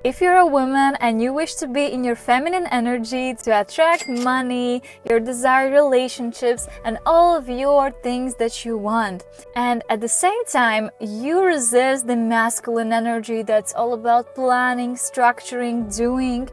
If you're a woman and you wish to be in your feminine energy to attract money, your desired relationships, and all of your things that you want, and at the same time you resist the masculine energy that's all about planning, structuring, doing,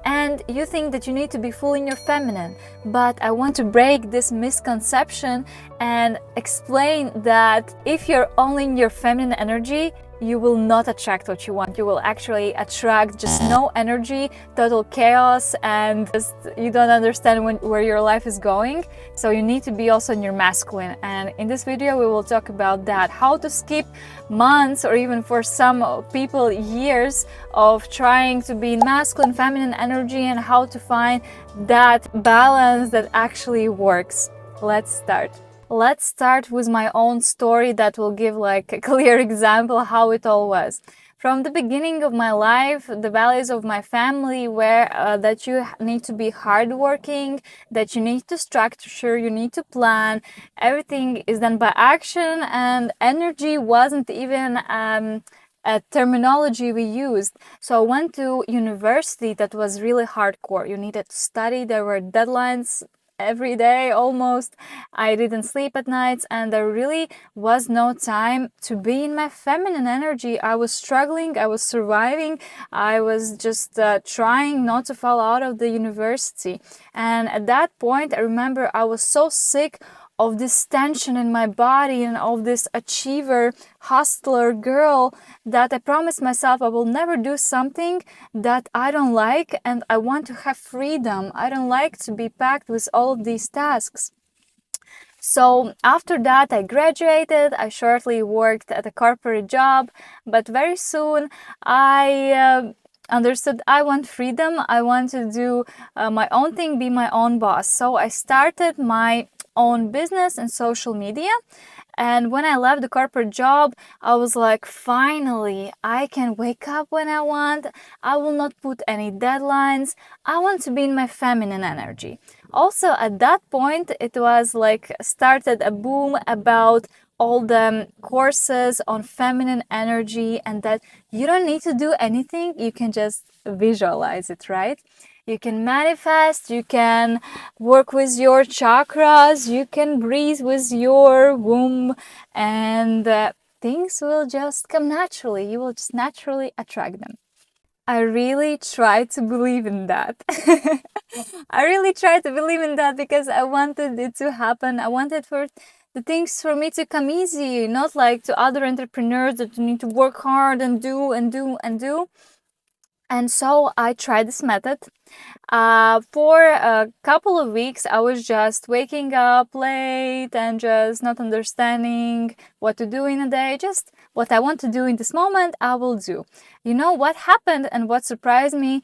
and you think that you need to be full in your feminine, but I want to break this misconception and explain that if you're only in your feminine energy, you will not attract what you want. You will actually attract just no energy, total chaos, and just you don't understand where your life is going. So you need to be also in your masculine. And in this video, we will talk about that, how to skip months or even for some people years of trying to be in masculine, feminine energy, and how to find that balance that actually works. Let's start. Let's start with my own story that will give like a clear example how it all was. From the beginning of my life, the values of my family were that you need to be hardworking, that you need to structure, you need to plan, everything is done by action, and energy wasn't even a terminology we used. So I went to university that was really hardcore. You needed to study, there were deadlines every day almost. I didn't sleep at nights, and there really was no time to be in my feminine energy. I was struggling, I was surviving, I was just trying not to fall out of the university. And at that point, I remember I was so sick of this tension in my body and of this achiever, hustler girl that I promised myself I will never do something that I don't like, and I want to have freedom. I don't like to be packed with all of these tasks. So after that, I graduated. I shortly worked at a corporate job, but very soon I understood I want freedom. I want to do my own thing, be my own boss. So I started my own business and social media. And when I left the corporate job, I was like, finally, I can wake up when I want. I will not put any deadlines. I want to be in my feminine energy. Also, at that point, it was like started a boom about all the courses on feminine energy, and that you don't need to do anything. You can just visualize it, right? You can manifest, you can work with your chakras, you can breathe with your womb, and things will just come naturally. You will just naturally attract them. I really try to believe in that. I really try to believe in that because I wanted it to happen. I wanted for the things for me to come easy, not like to other entrepreneurs that you need to work hard and do and do and do. And so I tried this method. For a couple of weeks, I was just waking up late and just not understanding what to do in a day. Just what I want to do in this moment, I will do. You know what happened and what surprised me?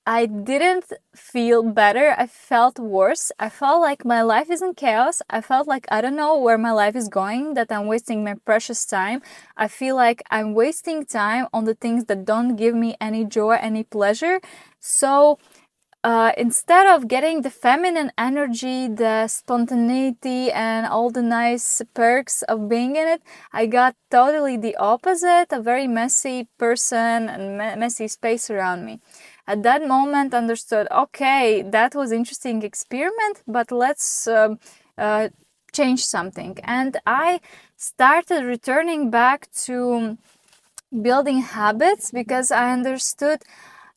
I didn't feel better. I felt worse. I felt like my life is in chaos. I felt like I don't know where my life is going, that I'm wasting my precious time. I feel like I'm wasting time on the things that don't give me any joy, any pleasure. So instead of getting the feminine energy, the spontaneity, and all the nice perks of being in it, I got totally the opposite, a very messy person and messy space around me. At that moment, understood, okay, that was interesting experiment, but let's change something. And I started returning back to building habits because I understood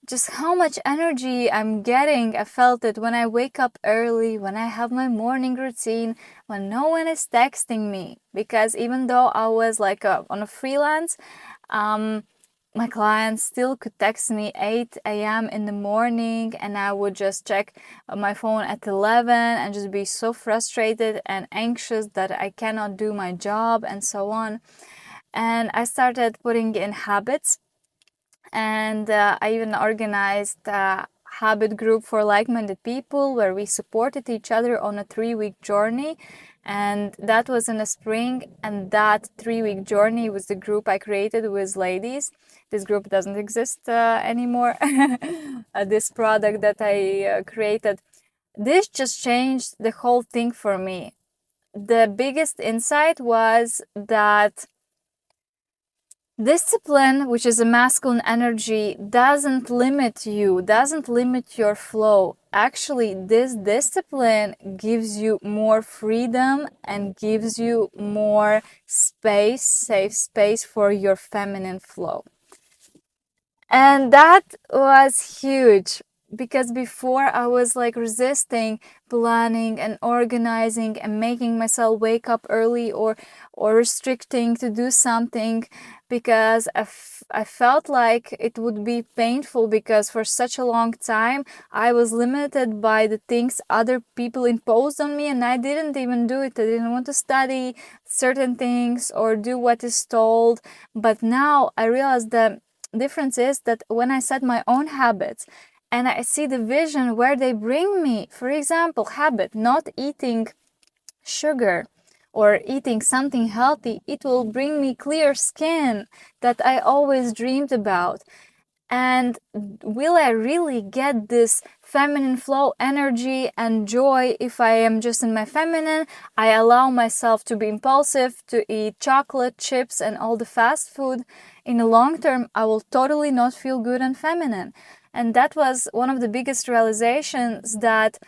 just how much energy I'm getting. I felt it when I wake up early, when I have my morning routine, when no one is texting me. Because even though I was like on a freelance, my clients still could text me 8 a.m. in the morning, and I would just check my phone at 11 and just be so frustrated and anxious that I cannot do my job and so on. And I started putting in habits, and I even organized a habit group for like-minded people where we supported each other on a 3-week journey. And that was in the spring, and that 3-week journey was the group I created with ladies. This group doesn't exist anymore. This product that I created, this just changed the whole thing for me. The biggest insight was that Discipline, which is a masculine energy, doesn't limit you, doesn't limit your flow. Actually, this discipline gives you more freedom and gives you more space, safe space for your feminine flow. And that was huge, because before I was like resisting planning and organizing and making myself wake up early, or restricting to do something, because I felt like it would be painful, because for such a long time I was limited by the things other people imposed on me, and I didn't even do it. I didn't want to study certain things or do what is told. But now I realized that difference is that when I set my own habits and I see the vision where they bring me, for example, habit not eating sugar or eating something healthy, it will bring me clear skin that I always dreamed about. And will I really get this feminine flow energy and joy if I am just in my feminine? I allow myself to be impulsive, to eat chocolate, chips, and all the fast food. In the long term, I will totally not feel good and feminine. And that was one of the biggest realizations, that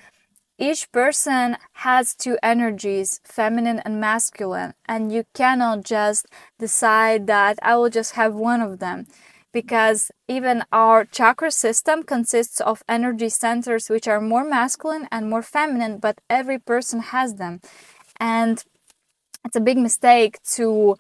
each person has two energies, feminine and masculine, and you cannot just decide that I will just have one of them, because even our chakra system consists of energy centers which are more masculine and more feminine, but every person has them. And it's a big mistake to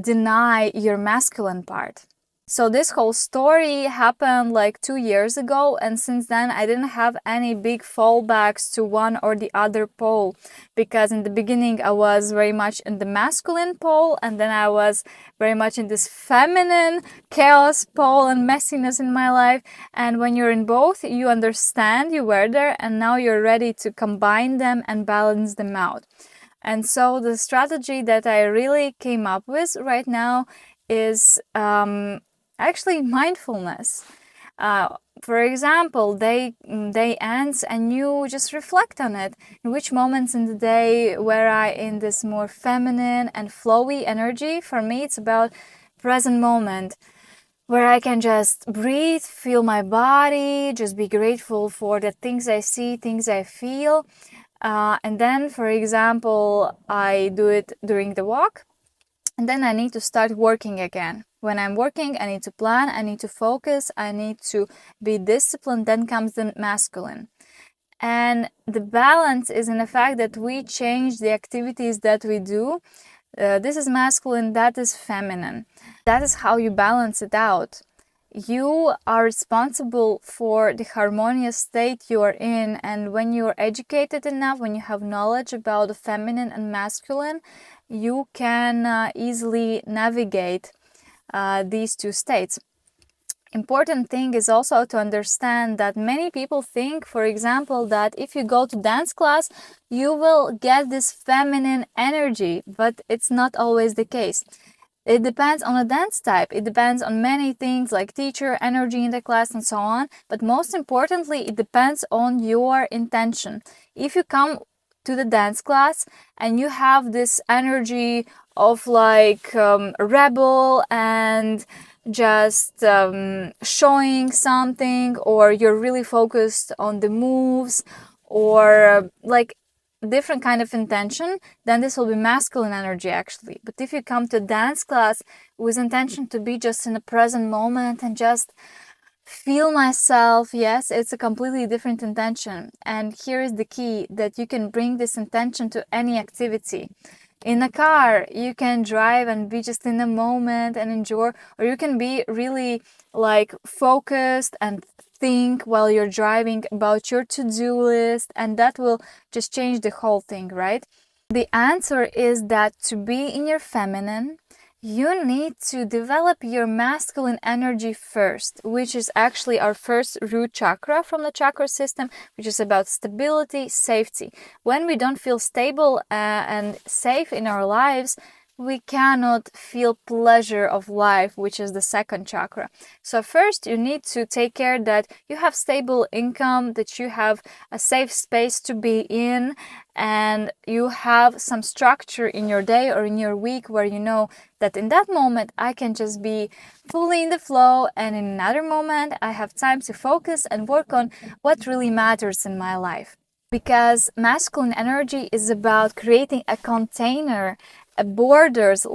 deny your masculine part. So this whole story happened like 2 years ago, and since then I didn't have any big fallbacks to one or the other pole, because in the beginning I was very much in the masculine pole, and then I was very much in this feminine chaos pole and messiness in my life. And when you're in both, you understand you were there, and now you're ready to combine them and balance them out. And so the strategy that I really came up with right now is actually mindfulness. For example, day ends and you just reflect on it. In which moments in the day were I in this more feminine and flowy energy? For me, it's about present moment, where I can just breathe, feel my body, just be grateful for the things I see, things I feel. And then, for example, I do it during the walk, and then I need to start working again. When I'm working, I need to plan, I need to focus, I need to be disciplined. Then comes the masculine. And the balance is in the fact that we change the activities that we do. This is masculine, that is feminine. That is how you balance it out. You are responsible for the harmonious state you are in, and when you're educated enough, when you have knowledge about the feminine and masculine, you can easily navigate these two states. Important thing is also to understand that many people think, for example, that if you go to dance class, you will get this feminine energy, but it's not always the case. It depends on the dance type. It depends on many things like teacher, energy in the class, and so on. But most importantly, it depends on your intention. If you come to the dance class and you have this energy of like rebel and just showing something, or you're really focused on the moves, or like different kind of intention, then this will be masculine energy actually. But if you come to dance class with intention to be just in the present moment and just feel myself, yes, it's a completely different intention. And here is the key, that you can bring this intention to any activity. In a car, you can drive and be just in the moment and enjoy, or you can be really like focused and think while you're driving about your to-do list, and that will just change the whole thing, right? The answer is that to be in your feminine, you need to develop your masculine energy first, which is actually our first root chakra from the chakra system, which is about stability, safety. When we don't feel stable and safe in our lives, we cannot feel pleasure of life, which is the second chakra. So first you need to take care that you have stable income, that you have a safe space to be in, and you have some structure in your day or in your week where you know that in that moment I can just be fully in the flow, and in another moment I have time to focus and work on what really matters in my life. Because masculine energy is about creating a container, borders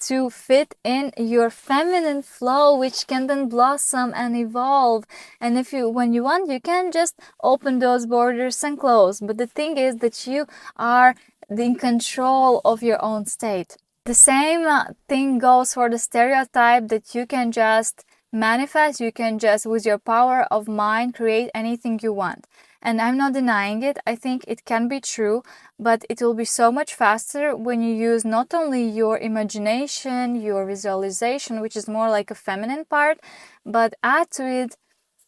to fit in your feminine flow, which can then blossom and evolve. And if you, when you want, you can just open those borders and close. But the thing is that you are in control of your own state. The same thing goes for the stereotype that you can just manifest, you can just, with your power of mind, create anything you want. And I'm not denying it. I think it can be true, but it will be so much faster when you use not only your imagination, your visualization, which is more like a feminine part, but add to it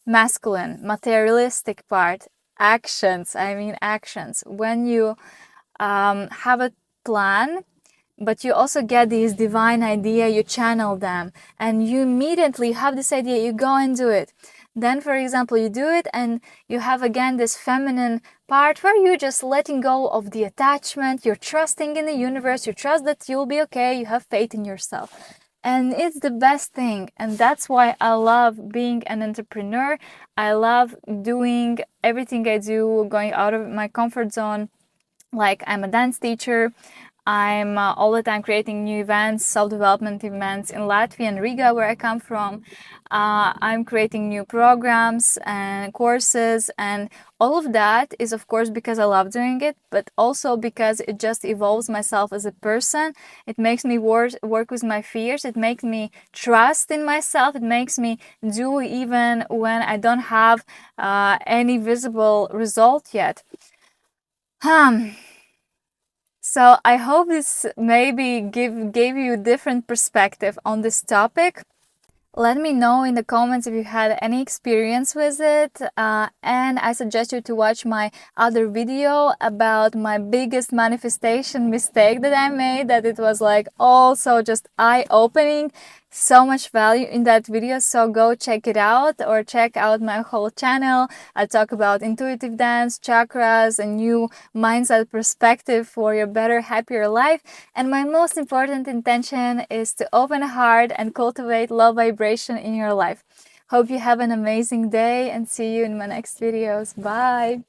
masculine, materialistic part, actions. I mean actions. When you have a plan, but you also get this divine idea, you channel them, and you immediately have this idea, you go and do it. Then, for example, you do it and you have again this feminine part where you're just letting go of the attachment, you're trusting in the universe, you trust that you'll be okay, you have faith in yourself. And it's the best thing. And that's why I love being an entrepreneur. I love doing everything I do, going out of my comfort zone. Like, I'm a dance teacher. I'm all the time creating new events, self-development events in Latvia and Riga, where I come from. I'm creating new programs and courses, and all of that is, of course, because I love doing it, but also because it just evolves myself as a person. It makes me work with my fears. It makes me trust in myself. It makes me do even when I don't have any visible result yet. So I hope this maybe gave you a different perspective on this topic. Let me know in the comments if you had any experience with it, and I suggest you to watch my other video about my biggest manifestation mistake that I made, that it was like also just eye-opening. So much value in that video, so go check it out, or check out my whole channel. I talk about intuitive dance, chakras, a new mindset perspective for your better, happier life. And my most important intention is to open a heart and cultivate love vibration in your life. Hope you have an amazing day, and see you in my next videos. Bye!